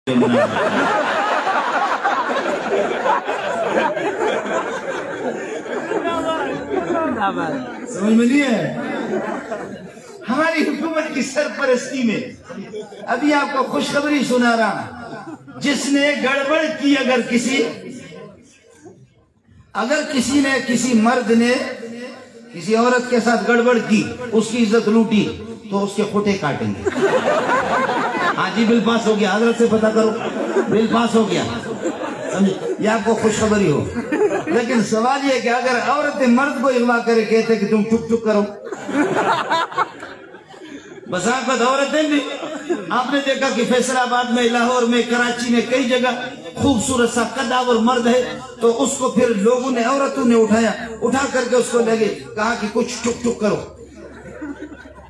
سمجھ میں نہیں ہے؟ ہماری حکومت کی سرپرستی میں ابھی آپ کو خوشخبری سنا رہا، جس نے گڑبڑ کی اگر کسی مرد نے کسی عورت کے ساتھ گڑبڑ کی، اس کی عزت لوٹی، تو اس کے کھوٹے کاٹیں گے۔ ہاں جی، بل پاس ہو گیا، حضرت سے پتہ کرو، بل پاس ہو گیا، یہ آپ کو خوشخبری ہو۔ لیکن سوال یہ کہ اگر عورت مرد کو اغوا کرے، کہتے کہ تم چپ چپ کرو۔ بساقت عورتیں بھی، آپ نے دیکھا کہ فیصل آباد میں، لاہور میں، کراچی میں کئی جگہ خوبصورت سا قداور مرد ہے، تو اس کو پھر لوگوں نے، عورتوں نے اٹھا کر کے اس کو لگے، کہا کہ کچھ چپ چپ کرو۔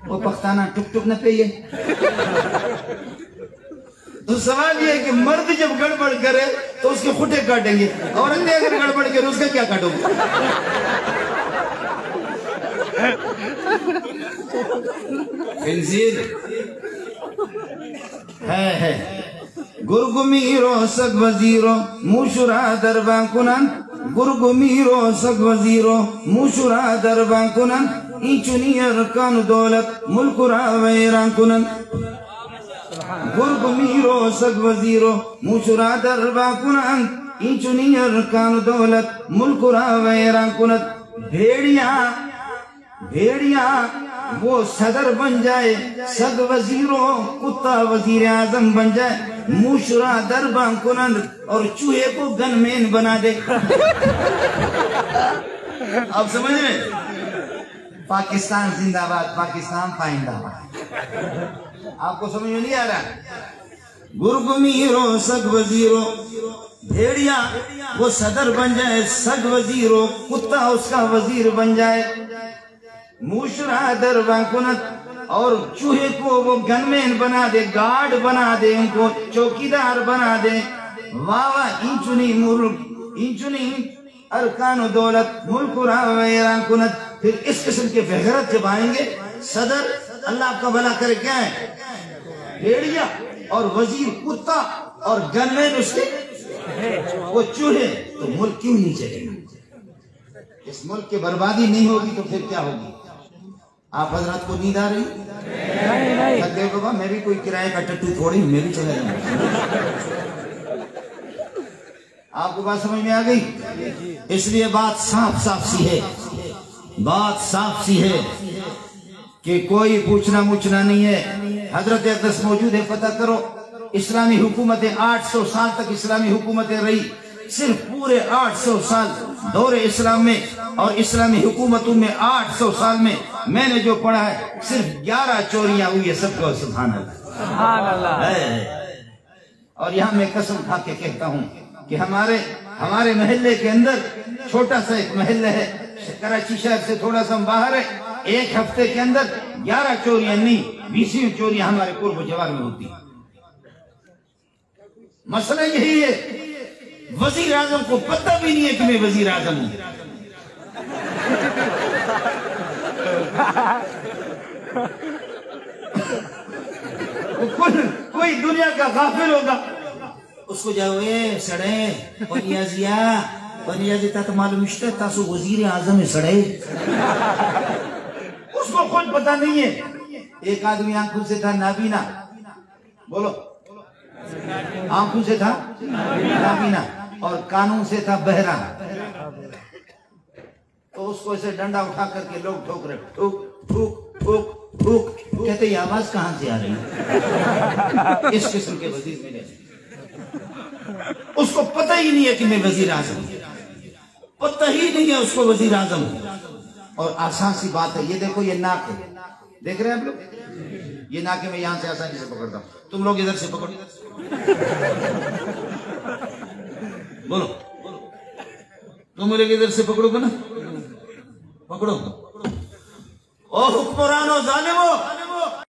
وہ پختانہ ٹک ٹک نہ پہیے۔ تو سوال یہ ہے کہ مرد جب گڑبڑ کرے تو اس کے کھٹے کاٹیں گے، عورت نے اگر گڑبڑ کرے اس کا کیا کاٹو گے؟ انزیر ہے گرگمیرو سگ وزیرو موشرا دربان کنن، گرگمیرو سگ وزیرو موشرا دربان کنن، اینچونی ارکان دولت ملک را ویران کنن۔ گرگمیرو سگ وزیرو موشرا دربان کنن، اینچونی ارکان دولت ملک را ویران کنن۔ بھیڑیاں وہ صدر بن جائے، سگ وزیروں کتا وزیر اعظم بن جائے، موشرا دربان کنند اور چوہے کو گن مین بنا دے۔ آپ سمجھ رہے؟ پاکستان زندہ باد، پاکستان پائندہ باد۔ آپ کو سمجھ میں نہیں آ رہا؟ گرگمیرو سگ وزیروں، بھیڑیاں وہ صدر بن جائے، سگ وزیروں کتا اس کا وزیر بن جائے، موشرا دربان کنت اور چوہے کو وہ گن مین بنا دے، گارڈ بنا دے، ان کو چوکیدار بنا دے۔ واوا اینچنی ارکان و دولت ملک را ویران کنت۔ پھر اس قسم کے بغیرت جب آئیں گے، صدر اللہ آپ کا بھلا کرے کیا ہے؟ بھیڑیا اور وزیر کتا اور گن مین اس کے وہ چوہے، تو ملک کیوں نہیں چلے گا؟ اس ملک کی بربادی نہیں ہوگی تو پھر کیا ہوگی؟ آپ حضرات کو نیند آ رہی؟ نہیں بابا، میں بھی کوئی کرائے کا ٹٹو تھوڑی ہوں، میں بھی چلا جاؤں۔ آپ کو بات سمجھ میں آ گئی؟ اس لیے بات صاف سی ہے، بات صاف سی ہے کہ کوئی پوچھنا مچھنا نہیں ہے۔ حضرت اقدس موجود ہے، پتہ کرو، اسلامی حکومتیں 800 سال تک اسلامی حکومتیں رہی، صرف پورے 800 سال دور اسلام میں اور اسلامی حکومتوں میں 800 سال میں میں نے جو پڑھا ہے، صرف 11 چوریاں ہوئی ہے۔ سب کو سبحان اللہ۔ اور یہاں میں قسم کھا کے کہتا ہوں کہ ہمارے محلے کے اندر چھوٹا سا ایک محلہ ہے، کراچی شہر سے تھوڑا سا باہر ہے، ایک ہفتے کے اندر 11 چوریاں نہیں، 20 چوریاں ہمارے قرب جوار میں ہوتی۔ مسئلہ یہی ہے، وزیر اعظم کو پتہ بھی نہیں ہے کہ میں وزیر اعظم ہوں۔ کوئی دنیا کا غافل ہوگا، اس کو جاؤ سڑے پنیازی تا تو معلوم اشتے تاسو وزیر اعظم سڑے، اس کو خود پتہ نہیں ہے۔ ایک آدمی آنکھوں سے تھا نابینا، بولو، آنکھوں سے تھا نابینا اور کانوں سے تھا بہرا، تو اس کو ایسے ڈنڈا اٹھا کر کے لوگ ٹھوک رہے، ٹھوک ٹھوک ٹھوک ٹھوک، کہتے یہ آواز کہاں سے آ رہی ہے؟ اس قسم کے وزیر میں نہیں، اس کو پتہ ہی نہیں ہے کہ میں وزیر اعظم ہوں، پتہ ہی نہیں ہے اس کو وزیر اعظم ہوں۔ اور آسان سی بات ہے، یہ دیکھو، یہ ناک ہے، دیکھ رہے ہیں آپ لوگ؟ یہ ناک ہے، میں یہاں سے آسانی سے پکڑتا ہوں، تم لوگ ادھر سے پکڑو، بولو، تم لوگ ادھر سے پکڑو گا نا، پکڑو۔ او حکمرانو ظالمو،